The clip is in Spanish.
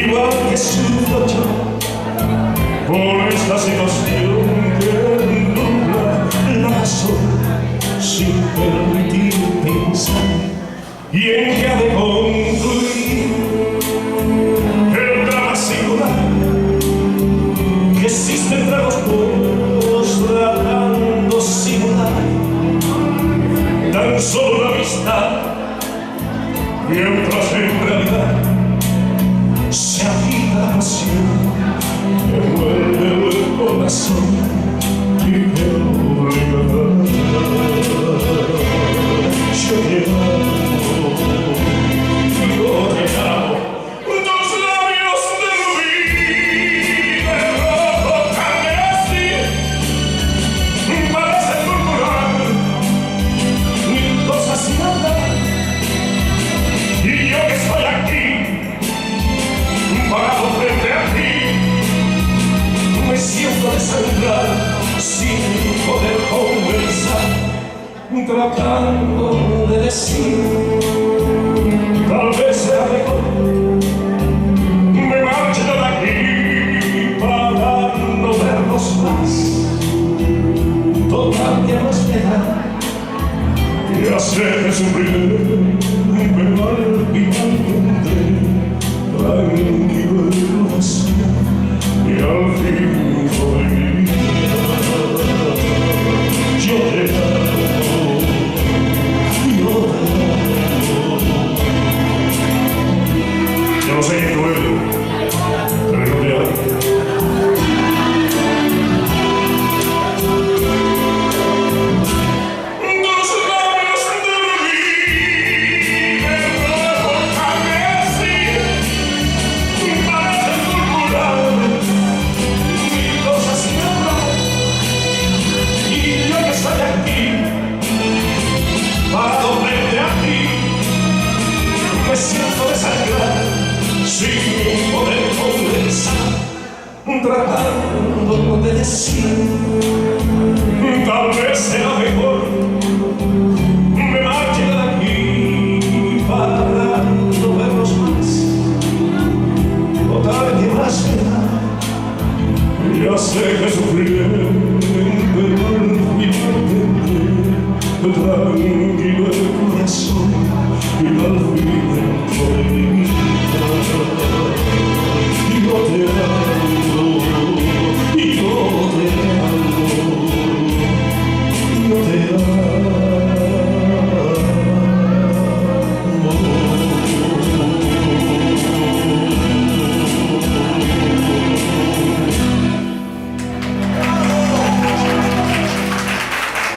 igual que sufro yo por esta situación que nubla la razón sin permitir pensar y en que ha de concluir el drama singular que existe entre los dos, tratando simular tan solo la amistad, mientras en realidad se agita la pasión, envuelve el corazón y me obliga. Yo te amo, tus labios de rubí, de rojo carmesí, parecen murmurar mil cosas sin hablar, y yo que estoy aquí, parado frente a ti, me siento desangrar sin poder conversar, tratando de decir, tal vez sea mejor me marche de aquí para no verlos más. Total que no espera y hacerme sufrir, pero al final tendré tranquilo el corazón y al fin voy mi vida. Yo te amo, yo te amo. Yo no sé quién tú eres, pero no te amo. Me siento desangrar sin poder conversar, tratando de decir, tal vez sea mejor me marche de aquí para no verlos más. Total que más me da, ya sé que sufriré, pero al final tendré tranquilo el corazón y al fin